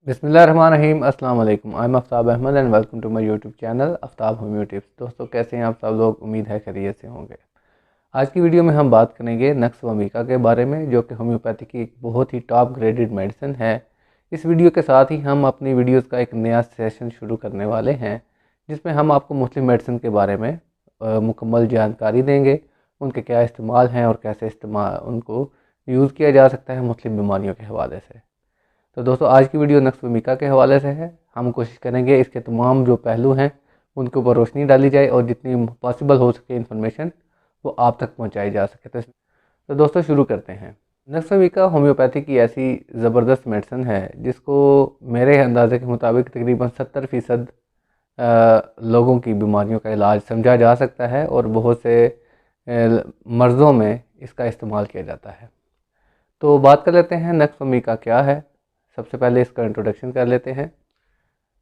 बिस्मिल्लाहिर्रहमानिर्रहीम। अस्सलाम वालेकुम। I am Aftab Ahmad and welcome to my YouTube channel Aftab homeo tips. दोस्तों, कैसे हैं आप सब लोग? उम्मीद है खैरियत से होंगे। आज की वीडियो में हम बात करेंगे नक्स वमीका के बारे में, जो कि होम्योपैथी की एक बहुत ही टॉप ग्रेडेड मेडिसिन है। इस वीडियो के साथ ही हम अपनी वीडियोज़ का एक नया सेशन शुरू करने वाले हैं, जिसमें हम आपको मुस्लिम मेडिसिन के बारे में मुकम्मल जानकारी देंगे। उनके क्या इस्तेमाल हैं और कैसे इस्तेमाल उनको यूज़ किया जा सकता है मुस्लिम बीमारियों के हवाले से। तो दोस्तों, आज की वीडियो नक्स भूमिका के हवाले से है। हम कोशिश करेंगे इसके तमाम जो पहलू हैं उनके ऊपर रोशनी डाली जाए और जितनी पॉसिबल हो सके इन्फॉर्मेशन वो आप तक पहुंचाई जा सके। तो दोस्तों, शुरू करते हैं। नक्स भूमिका होम्योपैथी की ऐसी ज़बरदस्त मेडिसिन है जिसको मेरे अंदाजे के मुताबिक तकरीबन 70% लोगों की बीमारियों का इलाज समझा जा सकता है और बहुत से मर्ज़ों में इसका इस्तेमाल किया जाता है। तो बात कर लेते हैं नक्स भूमिका क्या है। सबसे पहले इसका इंट्रोडक्शन कर लेते हैं।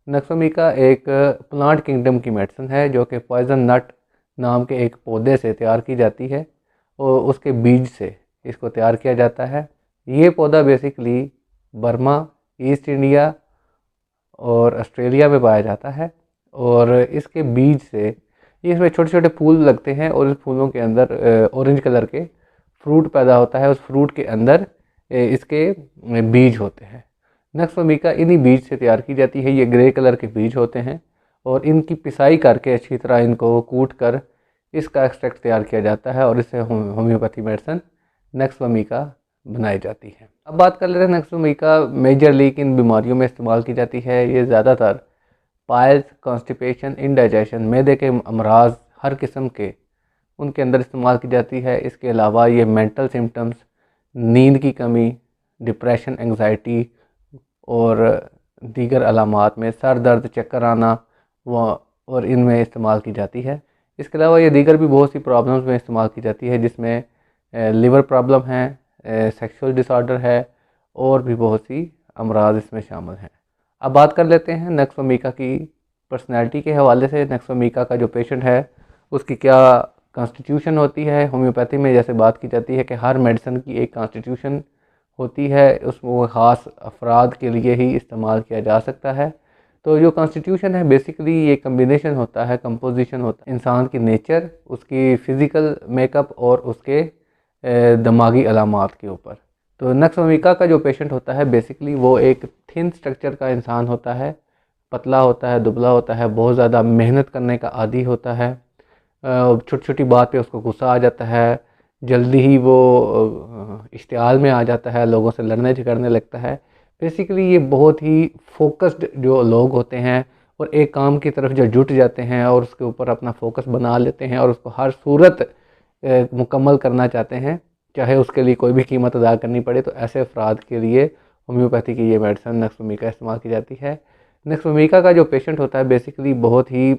नक्सोमिका एक प्लांट किंगडम की मेडिसिन है जो कि पॉइजन नट नाम के एक पौधे से तैयार की जाती है और उसके बीज से इसको तैयार किया जाता है। ये पौधा बेसिकली बर्मा, ईस्ट इंडिया और ऑस्ट्रेलिया में पाया जाता है और इसके बीज से इसमें छोटे छोटे फूल लगते हैं और इस फूलों के अंदर ऑरेंज कलर के फ्रूट पैदा होता है। उस फ्रूट के अंदर इसके बीज होते हैं। नक्स भूमिका इन्हीं बीज से तैयार की जाती है। ये ग्रे कलर के बीज होते हैं और इनकी पिसाई करके अच्छी तरह इनको कूट कर इसका एक्सट्रैक्ट तैयार किया जाता है और इससे होम्योपैथी मेडिसिन नक्स भूमिका बनाई जाती है। अब बात कर लेते हैं नक्स भूमिका मेजरली किन बीमारियों में इस्तेमाल की जाती है। ये ज़्यादातर पाइल्स, कॉन्स्टिपेशन, इंडाइजेशन, मैदे के अमराज हर किस्म के उनके अंदर इस्तेमाल की जाती है। इसके अलावा ये मेंटल सिम्टम्स, नींद की कमी, डिप्रेशन, एंग्जाइटी और दीगर अलामात में सर दर्द, चक्कर आना व और इनमें इस्तेमाल की जाती है। इसके अलावा ये दीगर भी बहुत सी प्रॉब्लम्स में इस्तेमाल की जाती है, जिसमें लिवर प्रॉब्लम है, सेक्सुअल डिसऑर्डर है और भी बहुत सी अमराज इसमें शामिल हैं। अब बात कर लेते हैं नक्स भूमिका की पर्सनैलिटी के हवाले से। नक्स भूमिका का जो पेशेंट है उसकी क्या कॉन्स्टिट्यूशन होती है। होम्योपैथी में जैसे बात की जाती है कि हर मेडिसिन की एक कॉन्स्टिट्यूशन होती है, उसमें ख़ास अफराद के लिए ही इस्तेमाल किया जा सकता है। तो जो कॉन्स्टिट्यूशन है बेसिकली ये कम्बिनेशन होता है, कंपोजिशन होता है इंसान की नेचर, उसकी फ़िज़िकल मेकअप और उसके दिमागी अलामात के ऊपर। तो नक्स भूमिका का जो पेशेंट होता है बेसिकली वो एक थिन स्ट्रक्चर का इंसान होता है, पतला होता है, दुबला होता है, बहुत ज़्यादा मेहनत करने का आदी होता है। छोटी छोटी बात पे उसको गुस्सा आ जाता है, जल्दी ही वो इश्तिहाल में आ जाता है, लोगों से लड़ने झगड़ने लगता है। बेसिकली ये बहुत ही फोकस्ड जो लोग होते हैं और एक काम की तरफ जो जुट जाते हैं और उसके ऊपर अपना फोकस बना लेते हैं और उसको हर सूरत मुकम्मल करना चाहते हैं, चाहे उसके लिए कोई भी कीमत अदा करनी पड़े। तो ऐसे अफराद के लिए होम्योपैथी की ये मेडिसिन नक्स भूमिका इस्तेमाल की जाती है। नक्स भूमिका का जो पेशेंट होता है बेसिकली बहुत ही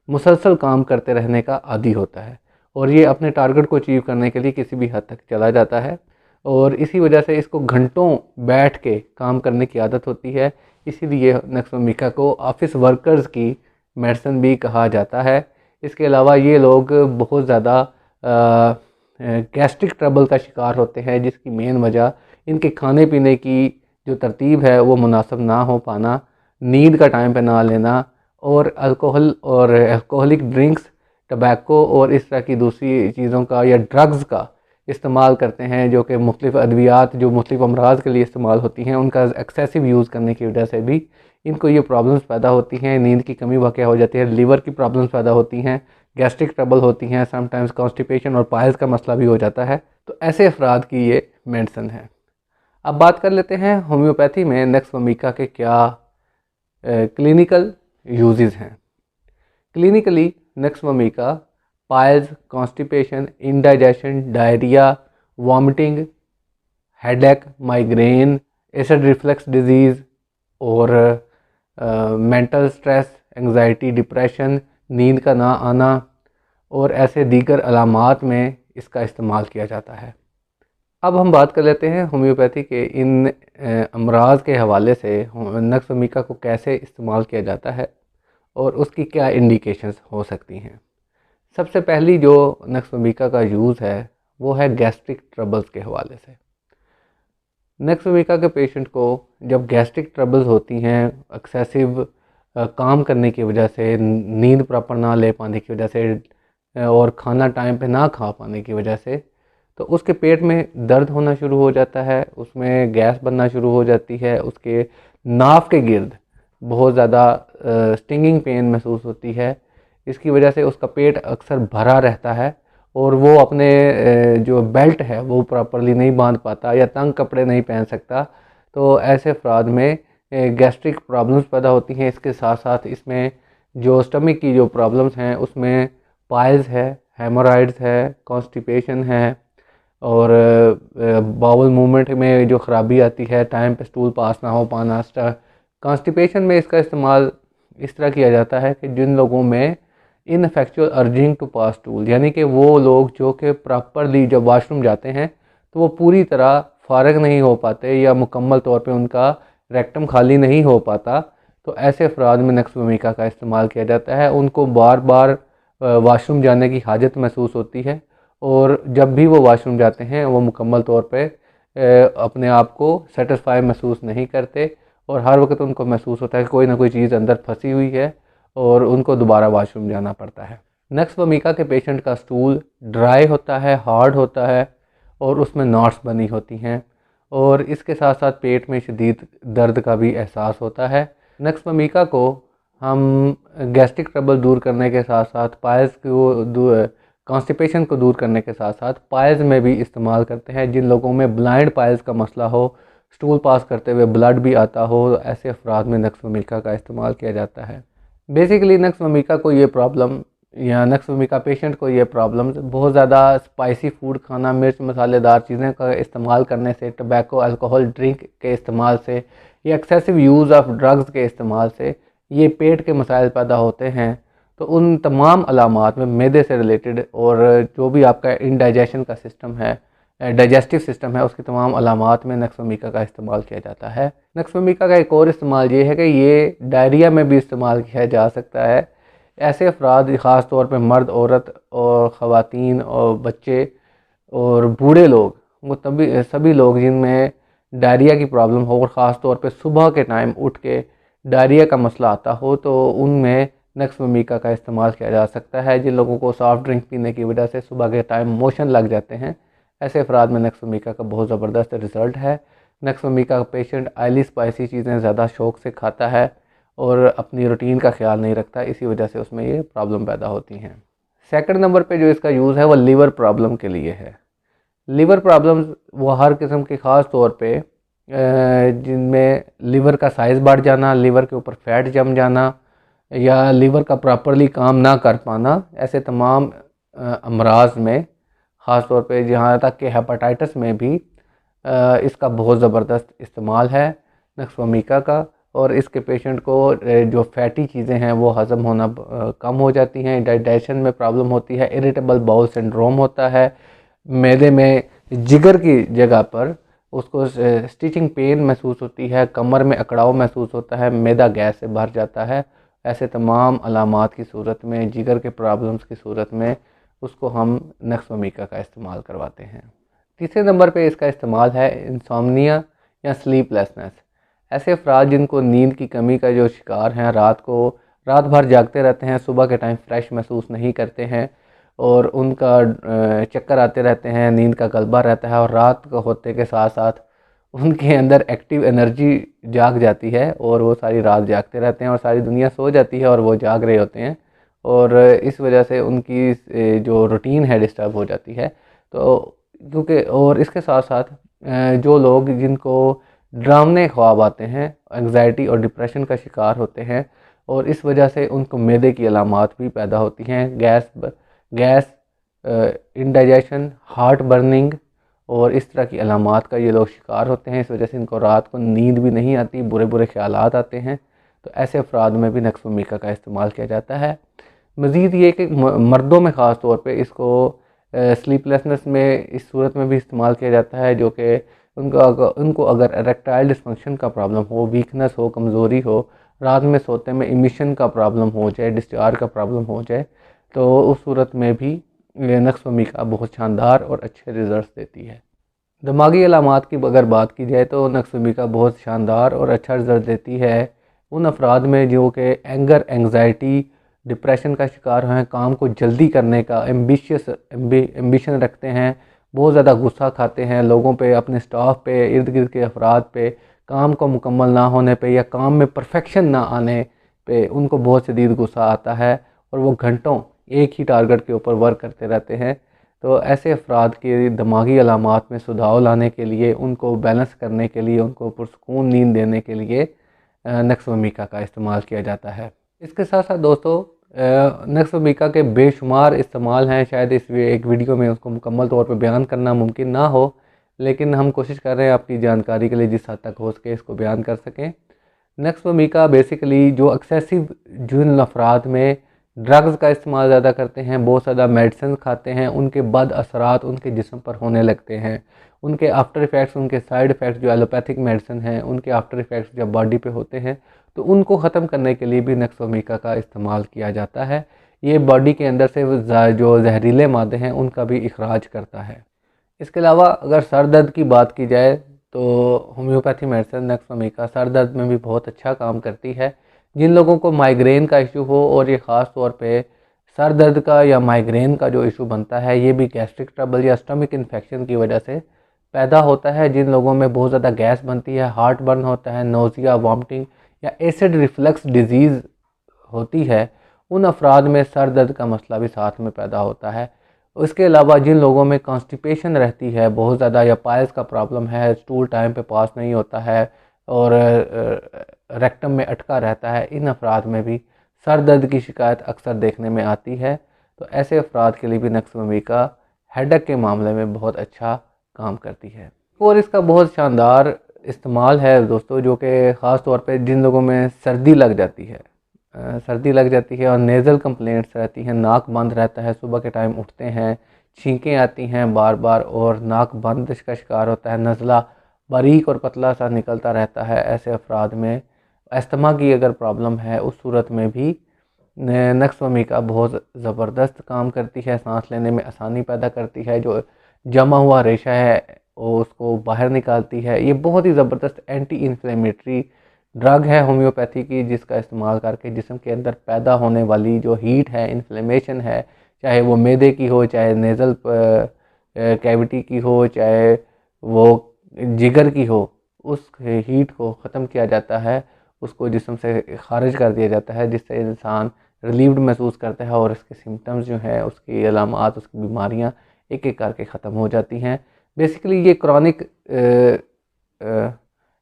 मुसलसल काम करते रहने का आदी होता है और ये अपने टारगेट को अचीव करने के लिए किसी भी हद तक चला जाता है और इसी वजह से इसको घंटों बैठ के काम करने की आदत होती है। इसीलिए नक्स भूमिका को ऑफिस वर्कर्स की मेडिसिन भी कहा जाता है। इसके अलावा ये लोग बहुत ज़्यादा गैस्ट्रिक ट्रबल का शिकार होते हैं, जिसकी मेन वजह इनके खाने पीने की जो तरतीब है वो मुनासिब ना हो पाना, नींद का टाइम पे ना लेना और अल्कोहल और अल्कोहलिक ड्रिंक्स, टबैको और इस तरह की दूसरी चीज़ों का या ड्रग्स का इस्तेमाल करते हैं, जो कि मुख्तलिफ़ अद्वियात जो मुख्तलिफ़ अमराज के लिए इस्तेमाल होती हैं उनका एक्सेसिव यूज़ करने की वजह से भी इनको ये प्रॉब्लम्स पैदा होती हैं। नींद की कमी वाक़या हो जाती है, लिवर की प्रॉब्लम्स पैदा होती हैं, गैस्ट्रिक ट्रबल होती हैं, समटाइम्स कॉन्स्टिपेशन और पाइल्स का मसला भी हो जाता है। तो ऐसे अफराद की ये मेडिसिन है। अब बात कर लेते हैं होम्योपैथी में नक्स भूमिका के क्या क्लिनिकल यूजेस हैं। क्लिनिकली नक्स भूमिका piles, constipation, indigestion, diarrhoea, vomiting, headache, migraine, acid reflux disease और मेंटल स्ट्रेस, एंग्जाइटी, डिप्रेशन, नींद का ना आना और ऐसे दीगर अलामात में इसका इस्तेमाल किया जाता है। अब हम बात कर लेते हैं होम्योपैथी के इन अमराज के हवाले से नक्स भूमिका को कैसे इस्तेमाल किया जाता है और उसकी क्या इंडिकेशंस हो सकती हैं। सबसे पहली जो नक्स भूमिका का यूज़ है वो है गैस्ट्रिक ट्रबल्स के हवाले से। नेक्स्ट वमीका के पेशेंट को जब गैस्ट्रिक ट्रबल्स होती हैं, एक्सेसिव काम करने की वजह से, नींद प्रॉपर ना ले पाने की वजह से और खाना टाइम पे ना खा पाने की वजह से, तो उसके पेट में दर्द होना शुरू हो जाता है, उसमें गैस बनना शुरू हो जाती है, उसके नाक के गिर्द बहुत ज़्यादा स्टिंगिंग पेन महसूस होती है। इसकी वजह से उसका पेट अक्सर भरा रहता है और वो अपने जो बेल्ट है वो प्रॉपरली नहीं बांध पाता या तंग कपड़े नहीं पहन सकता। तो ऐसे अफराद में गैस्ट्रिक प्रॉब्लम्स पैदा होती हैं। इसके साथ साथ इसमें जो स्टमक की जो प्रॉब्लम्स हैं उसमें पाइल्स है, हेमोरॉइड्स है, कॉन्स्टिपेशन है और बाउल मूवमेंट में जो ख़राबी आती है, टाइम पे स्टूल पास ना हो पाना। कॉन्स्टिपेशन में इसका इस्तेमाल इस तरह किया जाता है कि जिन लोगों में ineffectual urging to pass stool, यानी कि वो लोग जो कि प्रॉपरली जब वाशरूम जाते हैं तो वो पूरी तरह फारग नहीं हो पाते या मुकम्मल तौर पे उनका रेक्टम खाली नहीं हो पाता, तो ऐसे अफराद में नक्स वमीका का इस्तेमाल किया जाता है। उनको बार बार वाशरूम जाने की हाजत महसूस होती है और जब भी वो वाशरूम जाते हैं वो मुकम्मल तौर पे अपने आप को सेटिस्फाई महसूस नहीं करते और हर वक्त उनको महसूस होता है कि कोई ना कोई चीज़ अंदर फंसी हुई है और उनको दोबारा वाशरूम जाना पड़ता है। नक्स वमीका के पेशेंट का स्टूल ड्राई होता है, हार्ड होता है और उसमें नॉट्स बनी होती हैं और इसके साथ साथ पेट में शदीद दर्द का भी एहसास होता है। नक्स वमीका को हम गैस्ट्रिक ट्रबल दूर करने के साथ साथ पाइल्स को कॉन्स्टिपेशन को दूर करने के साथ साथ पाइल्स में भी इस्तेमाल करते हैं। जिन लोगों में ब्लाइंड पाइल्स का मसला हो, स्टूल पास करते हुए ब्लड भी आता हो, ऐसे अफराद में नक्स वमीका का इस्तेमाल किया जाता है। बेसिकली नक्स वमीका को ये प्रॉब्लम या नक्स वमीका पेशेंट को ये प्रॉब्लम बहुत ज़्यादा स्पाइसी फूड खाना, मिर्च मसालेदार चीज़ें का इस्तेमाल करने से, टबैको अल्कोहल ड्रिंक के इस्तेमाल से या एक्सेसिव यूज़ ऑफ ड्रग्स के इस्तेमाल से ये पेट के मसाइल पैदा होते हैं। तो उन तमाम अलामात में मैदे से रिलेटेड और जो भी आपका इंडाइजेशन का सिस्टम है, डाइजेस्टिव सिस्टम है, उसकी तमाम अलामात में नक्स वमीका का इस्तेमाल किया जाता है। नक्स वमीका का एक और इस्तेमाल ये है कि ये डायरिया में भी इस्तेमाल किया जा सकता है। ऐसे अफराद, ख़ास तौर पे मर्द, औरत और ख़वातीन और बच्चे और बूढ़े लोग, वो तभी सभी लोग जिनमें डायरिया की प्रॉब्लम हो और ख़ास तौर पे सुबह के टाइम उठ के डायरिया का मसला आता हो, तो उनमें नक्स वमीका का इस्तेमाल किया जा सकता है। जिन लोगों को सॉफ्ट ड्रिंक पीने की वजह से सुबह के टाइम मोशन लग जाते हैं, ऐसे अफराद में नक्स वमीका का बहुत ज़बरदस्त रिज़ल्ट है। नक्स वमीका का पेशेंट ऑयली स्पाइसी चीज़ें ज़्यादा शौक़ से खाता है और अपनी रूटीन का ख्याल नहीं रखता, इसी वजह से उसमें ये प्रॉब्लम पैदा होती हैं। सेकंड नंबर पे जो इसका यूज़ है वो लीवर प्रॉब्लम के लिए है। लीवर प्रॉब्लम्स वो हर किस्म के, ख़ास तौर पे जिनमें लीवर का साइज़ बढ़ जाना, लीवर के ऊपर फैट जम जाना या लीवर का प्रॉपरली काम ना कर पाना, ऐसे तमाम अमराज में, ख़ास तौर पे जहाँ तक कि हेपेटाइटिस में भी इसका बहुत ज़बरदस्त इस्तेमाल है नक्स वमीका का। और इसके पेशेंट को जो फैटी चीज़ें हैं वो हज़म होना कम हो जाती हैं, डाइजेशन में प्रॉब्लम होती है, इरिटेबल बाउल सिंड्रोम होता है, मैदे में जिगर की जगह पर उसको स्टिचिंग पेन महसूस होती है, कमर में अकड़ाव महसूस होता है, मैदा गैस से भर जाता है। ऐसे तमाम अलामात की सूरत में, जिगर के प्रॉब्लम्स की सूरत में उसको हम नक्स वमीका का इस्तेमाल करवाते हैं। तीसरे नंबर पे इसका इस्तेमाल है इंसोम्निया या स्लीपलेसनेस। ऐसे अफराद जिनको नींद की कमी का जो शिकार हैं, रात भर जागते रहते हैं, सुबह के टाइम फ्रेश महसूस नहीं करते हैं और उनका चक्कर आते रहते हैं, नींद का गलबा रहता है और रात को होते के साथ साथ उनके अंदर एक्टिव एनर्जी जाग जाती है और वो सारी रात जागते रहते हैं और सारी दुनिया सो जाती है और वो जाग रहे होते हैं और इस वजह से उनकी जो रूटीन है डिस्टर्ब हो जाती है। तो क्योंकि और इसके साथ साथ जो लोग जिनको डरावने ख्वाब आते हैं, एंग्जाइटी और डिप्रेशन का शिकार होते हैं और इस वजह से उनको मैदे की अलामात भी पैदा होती हैं, गैस, इंडाइजेशन, हार्ट बर्निंग और इस तरह की अलामात का ये लोग शिकार होते हैं। इस वजह से इनको रात को नींद भी नहीं आती, बुरे बुरे ख्यालात आते हैं। तो ऐसे अफराद में भी नक्स वमीका का इस्तेमाल किया जाता है। मज़ीद ये कि मर्दों में ख़ास तौर पे इसको स्लीपलेसनेस में इस सूरत में भी इस्तेमाल किया जाता है, जो कि उनको अगर इरेक्टाइल डिस्फंक्शन का प्रॉब्लम हो, वीकनेस हो, कमज़ोरी हो, रात में सोते में इमिशन का प्रॉब्लम हो जाए, डिस्चार्ज का प्रॉब्लम हो जाए, तो उस सूरत में भी नक्स वमीका बहुत शानदार और अच्छे रिज़ल्ट देती है। दिमागी अलामात की अगर बात की जाए तो नक्सवमीका बहुत शानदार और अच्छा रिजल्ट देती है उन अफराद में जो कि एंगर, एंग्जाइटी, डिप्रेशन का शिकार हैं, काम को जल्दी करने का एम्बिशन रखते हैं, बहुत ज़्यादा गुस्सा खाते हैं लोगों पे, अपने स्टाफ पे, इर्द गिर्द के अफराद पे, काम को मुकम्मल ना होने पे या काम में परफेक्शन ना आने पे उनको बहुत शदीद गुस्सा आता है और वो घंटों एक ही टारगेट के ऊपर वर्क करते रहते हैं। तो ऐसे अफराद के दिमागी अलामात में सुधार लाने के लिए, उनको बैलेंस करने के लिए, उनको पुरसकून नींद देने के लिए नक्सवमीका का इस्तेमाल किया जाता है। इसके साथ साथ दोस्तों नक्सवमीका के बेशुमार इस्तेमाल हैं, शायद इस एक वीडियो में उसको मुकम्मल तौर पर बयान करना मुमकिन ना हो, लेकिन हम कोशिश कर रहे हैं आपकी जानकारी के लिए जिस हद तक हो सके इसको बयान कर सकें। नक्सवमीका बेसिकली जो एक्सेसिव जिन अफराद में ड्रग्स का इस्तेमाल ज़्यादा करते हैं, बहुत ज़्यादा मेडिसिन खाते हैं, उनके बद असरात उनके जिस्म पर होने लगते हैं, उनके आफ्टर इफ़ेक्ट्स, उनके साइड इफ़ेक्ट्स जो एलोपैथिक मेडिसिन हैं उनके आफ्टर इफ़ेक्ट्स जब बॉडी पे होते हैं तो उनको ख़त्म करने के लिए भी नक्सवमीका का इस्तेमाल किया जाता है। ये बॉडी के अंदर से जो जहरीले मादे हैं उनका भी इखराज करता है। इसके अलावा अगर सर दर्द की बात की जाए तो होम्योपैथी मेडिसिन नक्सवमीका सर दर्द में भी बहुत अच्छा काम करती है। जिन लोगों को माइग्रेन का इशू हो, और ये ख़ास तौर पे सर दर्द का या माइग्रेन का जो इशू बनता है ये भी गैस्ट्रिक ट्रबल या स्टमक इन्फेक्शन की वजह से पैदा होता है। जिन लोगों में बहुत ज़्यादा गैस बनती है, हार्ट बर्न होता है, नोज़िया, वॉमिटिंग या एसिड रिफ्लक्स डिजीज़ होती है, उन अफराद में सर दर्द का मसला भी साथ में पैदा होता है। उसके अलावा जिन लोगों में कॉन्स्टिपेशन रहती है बहुत ज़्यादा, या पाइल्स का प्रॉब्लम है, स्टूल टाइम पे पास नहीं होता है और रेक्टम में अटका रहता है, इन अफराद में भी सर दर्द की शिकायत अक्सर देखने में आती है। तो ऐसे अफराद के लिए भी नक्सवमीका हेडेक के मामले में बहुत अच्छा काम करती है। और इसका बहुत शानदार इस्तेमाल है दोस्तों, जो कि ख़ास तौर पे जिन लोगों में सर्दी लग जाती है, और नेज़ल कंप्लेंट्स रहती हैं, नाक बंद रहता है, सुबह के टाइम उठते हैं, छींकें आती हैं बार बार और नाक बंद का शिकार होता है, नज़ला बारीक और पतला सा निकलता रहता है, ऐसे अफराद में अस्थमा की अगर प्रॉब्लम है उस सूरत में भी नक्सवमीका बहुत ज़बरदस्त काम करती है, सांस लेने में आसानी पैदा करती है, जो जमा हुआ रेशा है वो उसको बाहर निकालती है। ये बहुत ही ज़बरदस्त एंटी इन्फ्लेमेटरी ड्रग है होम्योपैथी की, जिसका इस्तेमाल करके जिस्म के अंदर पैदा होने वाली जो हीट है, इन्फ्लेमेशन है, चाहे वो मैदे की हो, चाहे नेज़ल कैविटी की हो, चाहे वो जिगर की हो, उस हीट को ख़त्म किया जाता है, उसको जिस्म से खारिज कर दिया जाता है, जिससे इंसान रिलीव्ड महसूस करता है और इसके सिम्टम्स जो हैं, उसकी अलामात, उसकी बीमारियां एक एक करके ख़त्म हो जाती हैं। बेसिकली ये क्रॉनिक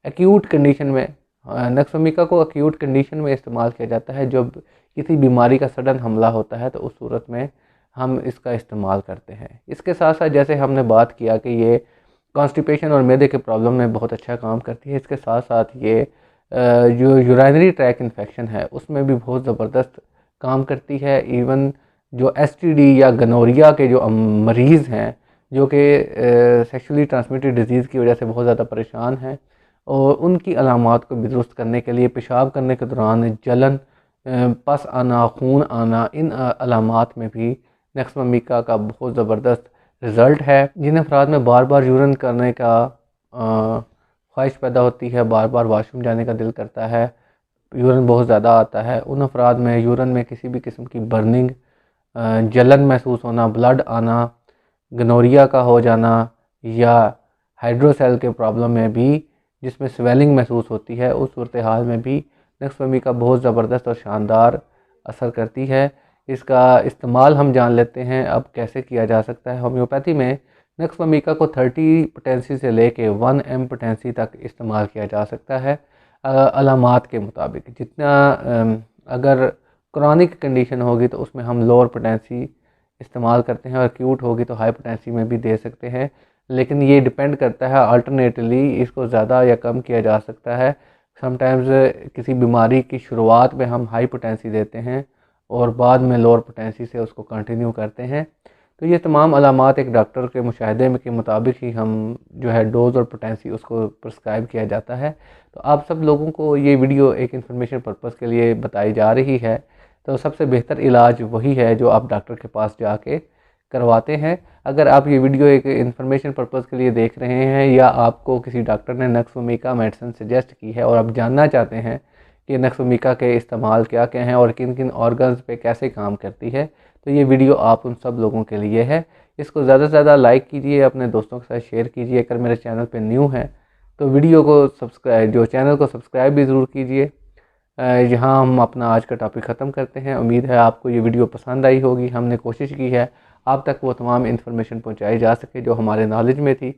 एक्यूट कंडीशन में नक्सवमीका को एक्यूट कंडीशन में इस्तेमाल किया जाता है। जब किसी बीमारी का सडन हमला होता है तो उस सूरत में हम इसका इस्तेमाल करते हैं। इसके साथ साथ जैसे हमने बात किया कि ये कॉन्स्टिपेशन और मैदे के प्रॉब्लम में बहुत अच्छा काम करती है, इसके साथ साथ ये जो यूराइनरी ट्रैक इन्फेक्शन है उसमें भी बहुत ज़बरदस्त काम करती है। इवन जो एसटीडी या गनोरिया के जो मरीज़ हैं, जो कि सेक्सुअली ट्रांसमिटेड डिजीज़ की वजह से बहुत ज़्यादा परेशान हैं, और उनकी अलामात को भी दुरुस्त करने के लिए पेशाब करने के दौरान जलन, पस आना, खून आना, इन अलामात में भी नक्सवमीका का बहुत ज़बरदस्त रिज़ल्ट है। जिन अफराद में बार बार यूरिन करने का ख्वाहिश पैदा होती है, बार बार वाशरूम जाने का दिल करता है, यूरिन बहुत ज़्यादा आता है, उन अफराद में यूरिन में किसी भी किस्म की बर्निंग, जलन महसूस होना, ब्लड आना, गनोरिया का हो जाना, या हाइड्रोसेल के प्रॉब्लम में भी जिसमें स्वेलिंग महसूस होती है, उस सूरत हाल में भी नक्सवमीका बहुत ज़बरदस्त और शानदार असर करती है। इसका इस्तेमाल हम जान लेते हैं अब कैसे किया जा सकता है। होम्योपैथी में नक्सवमीका को 30 पोटेंसी से लेके 1 m पोटेंसी तक इस्तेमाल किया जा सकता है अलामात के मुताबिक। जितना अगर क्रॉनिक कंडीशन होगी तो उसमें हम लोअर पोटेंसी इस्तेमाल करते हैं, और एक्यूट होगी तो हाई पोटेंसी में भी दे सकते हैं, लेकिन ये डिपेंड करता है अल्टरनेटली इसको ज़्यादा या कम किया जा सकता है। समटाइम्स किसी बीमारी की शुरुआत में हम हाई पोटेंसी देते हैं और बाद में लोअर पोटेंसी से उसको कंटिन्यू करते हैं। तो ये तमाम अलामात एक डॉक्टर के मुशाहिदे के मुताबिक ही हम जो है डोज़ और पोटेंसी उसको प्रिस्क्राइब किया जाता है। तो आप सब लोगों को ये वीडियो एक इन्फॉर्मेशन पर्पज़ के लिए बताई जा रही है। तो सबसे बेहतर इलाज वही है जो आप डॉक्टर के पास जाके करवाते हैं। अगर आप ये वीडियो एक इन्फॉर्मेशन पर्पज़ के लिए देख रहे हैं या आपको किसी डॉक्टर ने नक्स वमीका मेडिसिन सजेस्ट की है और आप जानना चाहते हैं कि नक्स वमीका के इस्तेमाल क्या क्या हैं और किन किन ऑर्गन्स पे कैसे काम करती है, तो ये वीडियो आप उन सब लोगों के लिए है। इसको ज़्यादा से ज़्यादा लाइक कीजिए, अपने दोस्तों के साथ शेयर कीजिए। अगर मेरे चैनल पे न्यू हैं तो वीडियो को चैनल को सब्सक्राइब भी ज़रूर कीजिए। यहाँ हम अपना आज का टॉपिक ख़त्म करते हैं। उम्मीद है आपको ये वीडियो पसंद आई होगी। हमने कोशिश की है आप तक वो तमाम इन्फॉर्मेशन पहुँचाई जा सके जो हमारे नॉलेज में थी।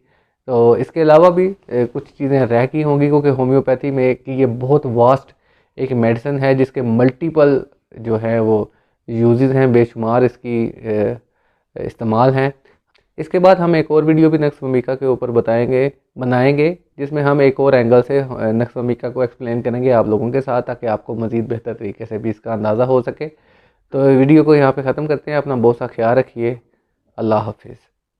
तो इसके अलावा भी कुछ चीज़ें रह गई होंगी, क्योंकि होम्योपैथी में कि ये बहुत वास्ट एक मेडिसिन है जिसके मल्टीपल जो है वो यूजेस हैं, बेशुमार इसकी इस्तेमाल हैं। इसके बाद हम एक और वीडियो भी नक्स वमीका के ऊपर बनाएंगे जिसमें हम एक और एंगल से नक्स वमीका को एक्सप्लेन करेंगे आप लोगों के साथ, ताकि आपको मज़ीद बेहतर तरीके से भी इसका अंदाज़ा हो सके। तो वीडियो को यहाँ पे ख़त्म करते हैं। अपना बहुत सा ख्याल रखिए। अल्लाह हाफिज़।